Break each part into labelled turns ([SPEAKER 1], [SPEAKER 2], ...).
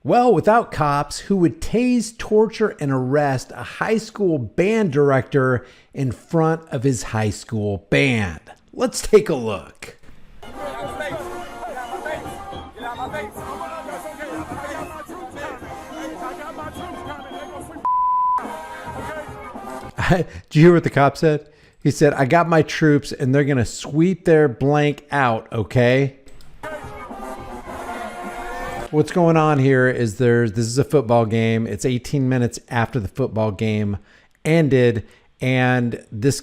[SPEAKER 1] Well, without cops who would tase, torture, and arrest a high school band director in front of his high school band. Let's take a look. Did you hear what the cop said? He said, I got my troops and they're going to sweep their blank out, okay? What's going on here is this is a football game. It's 18 minutes after the football game ended. And this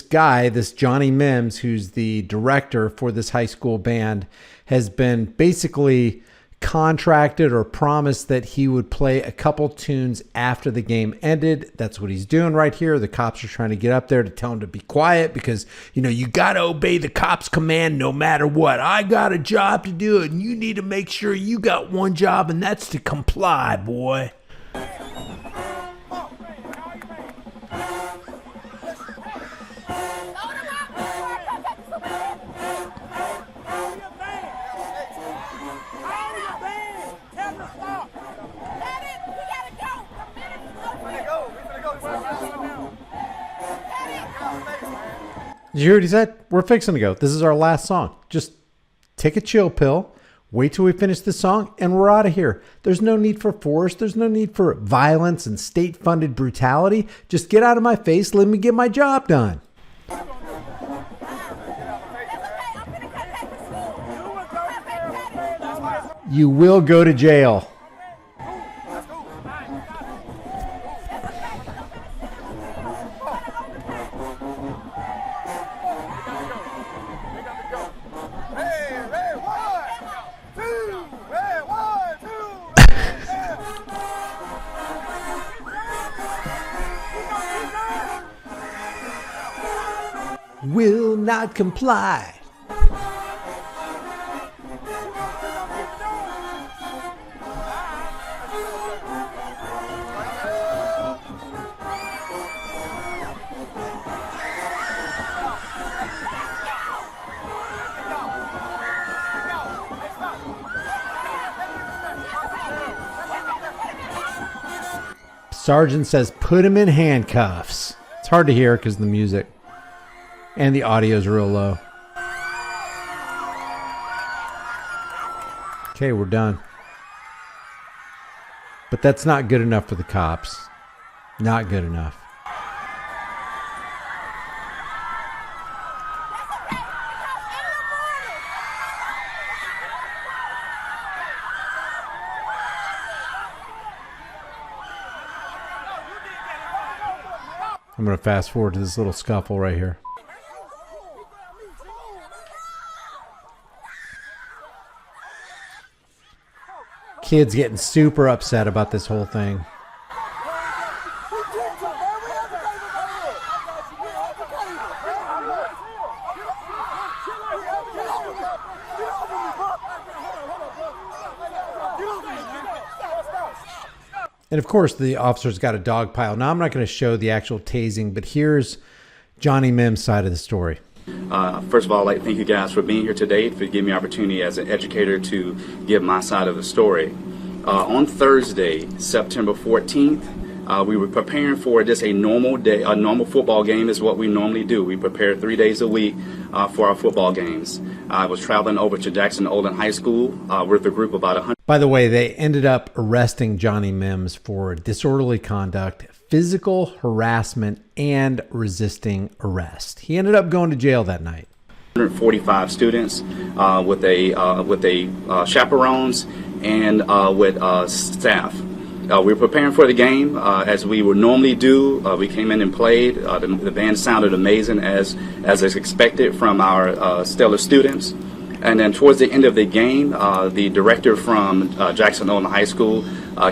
[SPEAKER 1] guy, this Johnny Mims, who's the director for this high school band, has been basically contracted or promised that he would play a couple tunes after the game ended. That's what he's doing right here. The cops are trying to get up there to tell him to be quiet because, you know, you got to obey the cops' command no matter what. I got a job to do and you need to make sure you got one job, and that's to comply, boy. Did you hear what he said? We're fixing to go. This is our last song. Just take a chill pill, wait till we finish this song, and we're out of here. There's no need for force. There's no need for violence and state-funded brutality. Just get out of my face. Let me get my job done. You will go to jail. Will not comply. Sergeant says, put him in handcuffs. It's hard to hear because of the music. And the audio is real low. Okay, we're done. But that's not good enough for the cops. Not good enough. I'm going to fast forward to this little scuffle right here. Kids getting super upset about this whole thing. And of course, the officers got a dog pile. Now, I'm not going to show the actual tasing, but here's Johnny Mims' side of the story.
[SPEAKER 2] First of all, I'd like to thank you guys for being here today, for giving me the opportunity as an educator to give my side of the story. On Thursday, September 14th, we were preparing for just a normal day. A normal football game is what we normally do. We prepare 3 days a week for our football games. I was traveling over to Jackson-Olin High School with a group of about 100.
[SPEAKER 1] By the way, they ended up arresting Johnny Mims for disorderly conduct, physical harassment, and resisting arrest. He ended up going to jail that night.
[SPEAKER 2] 145 students with chaperones and with staff. We were preparing for the game as we would normally do. We came in and played. The band sounded amazing as is expected from our stellar students. And then towards the end of the game, the director from Jackson Olin High School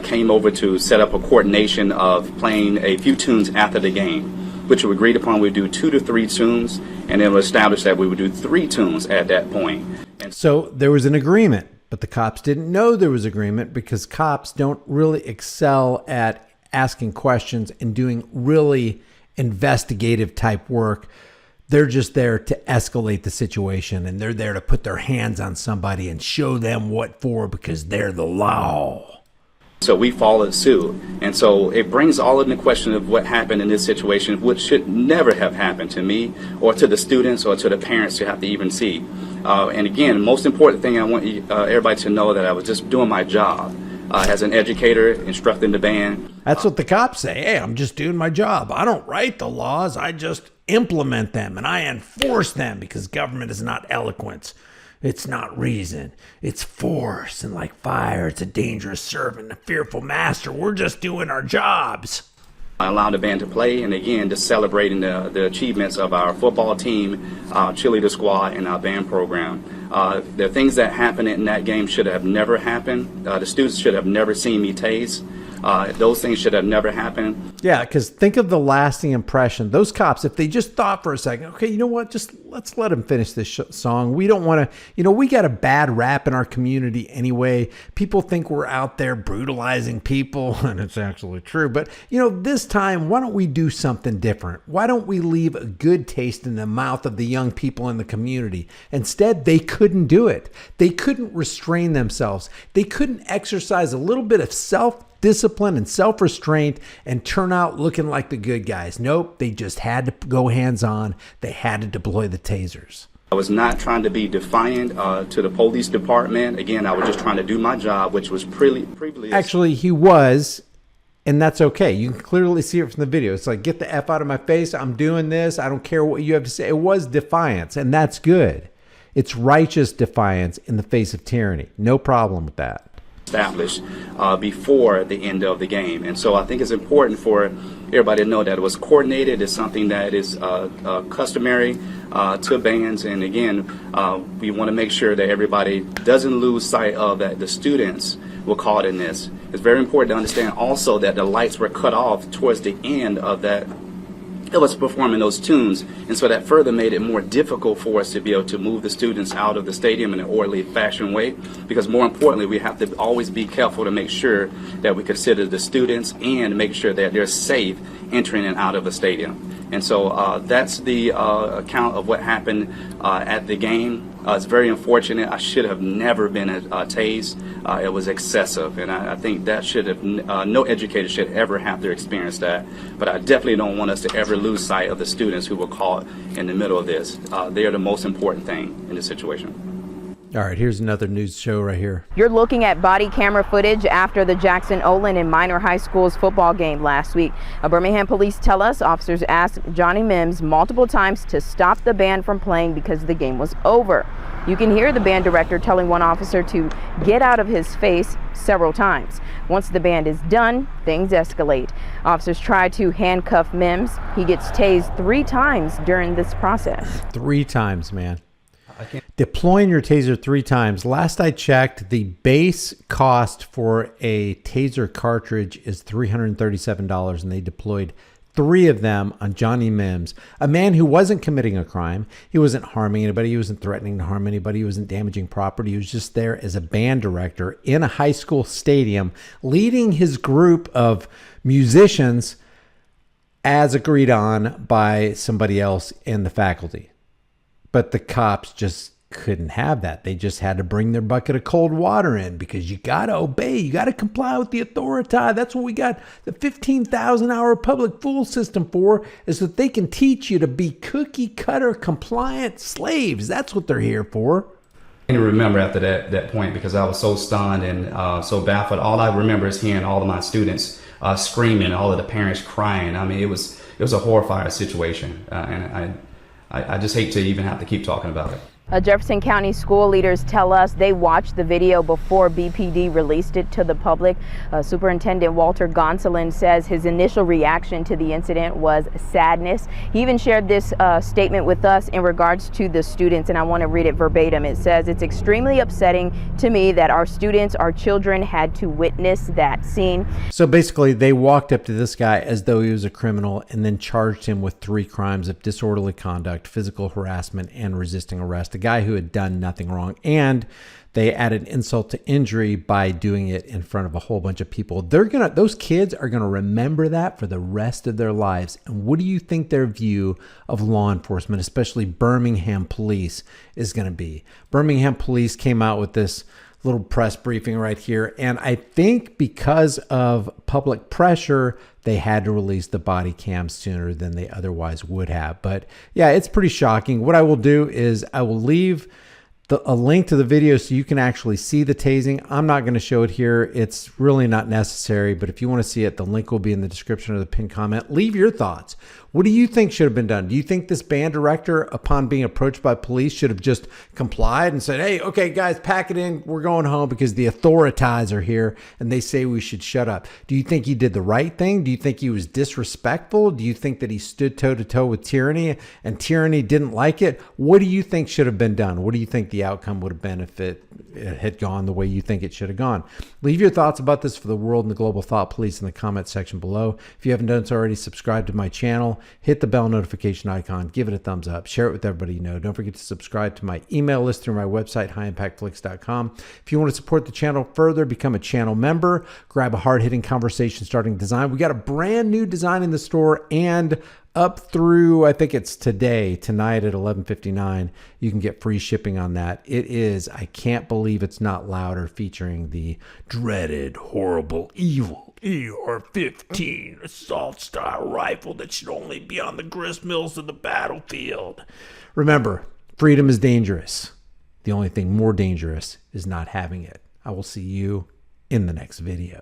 [SPEAKER 2] came over to set up a coordination of playing a few tunes after the game, which we agreed upon. We'd do 2 to 3 tunes, and then we established that we would do 3 tunes at that point. And
[SPEAKER 1] so there was an agreement, but the cops didn't know there was agreement because cops don't really excel at asking questions and doing really investigative type work. They're just there to escalate the situation, and they're there to put their hands on somebody and show them what for because they're the law.
[SPEAKER 2] So we followed suit. And so it brings all in the question of what happened in this situation, which should never have happened to me or to the students or to the parents to have to even see. And again, most important thing I want everybody to know that I was just doing my job as an educator, instructing the band.
[SPEAKER 1] That's what the cops say. Hey, I'm just doing my job. I don't write the laws. I just implement them and I enforce them because government is not eloquence. It's not reason. It's force. And like fire, it's a dangerous servant, a fearful master. We're just doing our jobs.
[SPEAKER 2] I allowed the band to play, and again, just celebrating the achievements of our football team, our cheerleader squad, and our band program. The things that happened in that game should have never happened. The students should have never seen me tase. Those things should have never happened.
[SPEAKER 1] Yeah, because think of the lasting impression. Those cops, if they just thought for a second, okay, you know what, just let's let them finish this song. We don't want to, we got a bad rap in our community anyway. People think we're out there brutalizing people, and it's actually true. But, this time, why don't we do something different? Why don't we leave a good taste in the mouth of the young people in the community? Instead, they couldn't do it. They couldn't restrain themselves. They couldn't exercise a little bit of self-discipline and self-restraint and turn out looking like the good guys. Nope, they just had to go hands-on. They had to deploy the tasers.
[SPEAKER 2] I was not trying to be defiant to the police department. Again, I was just trying to do my job, which was privileged.
[SPEAKER 1] Actually, he was, and that's okay. You can clearly see it from the video. It's like, get the F out of my face. I'm doing this. I don't care what you have to say. It was defiance, and that's good. It's righteous defiance in the face of tyranny. No problem with that.
[SPEAKER 2] Established before the end of the game. And so I think it's important for everybody to know that it was coordinated. It's something that is customary to bands. And again, we want to make sure that everybody doesn't lose sight of that the students were caught in this. It's very important to understand also that the lights were cut off towards the end of that. It was performing those tunes, and so that further made it more difficult for us to be able to move the students out of the stadium in an orderly fashion way, because more importantly, we have to always be careful to make sure that we consider the students and make sure that they're safe entering and out of the stadium. And so that's the account of what happened at the game. It's very unfortunate. I should have never been tased. It was excessive, and I think that should have no educator should ever have to experience that. But I definitely don't want us to ever lose sight of the students who were caught in the middle of this. They are the most important thing in this situation.
[SPEAKER 1] All right, here's another news show right here.
[SPEAKER 3] You're looking at body camera footage after the Jackson Olin and Minor High School's football game last week. Birmingham police tell us officers asked Johnny Mims multiple times to stop the band from playing because the game was over. You can hear the band director telling one officer to get out of his face several times. Once the band is done, things escalate. Officers try to handcuff Mims. He gets tased 3 times during this process.
[SPEAKER 1] 3 times, man. Deploying your taser 3 times. Last I checked, the base cost for a taser cartridge is $337, and they deployed 3 of them on Johnny Mims, a man who wasn't committing a crime. He wasn't harming anybody. He wasn't threatening to harm anybody. He wasn't damaging property. He was just there as a band director in a high school stadium, leading his group of musicians as agreed on by somebody else in the faculty. But the cops just couldn't have that. They just had to bring their bucket of cold water in because you got to obey. You got to comply with the authority. That's what we got the 15,000-hour public fool system for, is that they can teach you to be cookie cutter compliant slaves. That's what they're here for.
[SPEAKER 2] I can remember after that point, because I was so stunned and so baffled. All I remember is hearing all of my students screaming, all of the parents crying. I mean, it was a horrifying situation, and I just hate to even have to keep talking about it.
[SPEAKER 3] Jefferson County school leaders tell us they watched the video before BPD released it to the public. Superintendent Walter Gonsolin says his initial reaction to the incident was sadness. He even shared this statement with us in regards to the students, and I want to read it verbatim. It says, "It's extremely upsetting to me that our students, our children, had to witness that scene."
[SPEAKER 1] So basically, they walked up to this guy as though he was a criminal and then charged him with 3 crimes of disorderly conduct, physical harassment, and resisting arrest. A guy who had done nothing wrong, and they added insult to injury by doing it in front of a whole bunch of people. Those kids are gonna remember that for the rest of their lives. And what do you think their view of law enforcement, especially Birmingham police, is gonna be? Birmingham police came out with this little press briefing right here, and I think because of public pressure, they had to release the body cam sooner than they otherwise would have. But yeah, it's pretty shocking. What I will do is I will leave a link to the video so you can actually see the tasing. I'm not going to show it here. It's really not necessary, but if you want to see it, the link will be in the description of the pinned comment. Leave your thoughts. What do you think should have been done? Do you think this band director, upon being approached by police, should have just complied and said, "Hey, okay, guys, pack it in. We're going home because the authorities are here and they say we should shut up"? Do you think he did the right thing? Do you think he was disrespectful? Do you think that he stood toe-to-toe with tyranny and tyranny didn't like it? What do you think should have been done? What do you think the outcome would have been if it had gone the way you think it should have gone? Leave your thoughts about this for the world and the global thought police in the comment section below. If you haven't done so already, subscribe to my channel. Hit the bell notification icon, give it a thumbs up, share it with everybody you know. Don't forget to subscribe to my email list through my website, highimpactflix.com. If you want to support the channel further, become a channel member, grab a hard-hitting conversation starting design. We got a brand new design in the store, and up through, I think it's tonight at 11:59, you can get free shipping on that. It is, I can't believe it's not louder, featuring the dreaded, horrible, evil AR-15 assault-style rifle that should only be on the grist mills of the battlefield. Remember, freedom is dangerous. The only thing more dangerous is not having it. I will see you in the next video.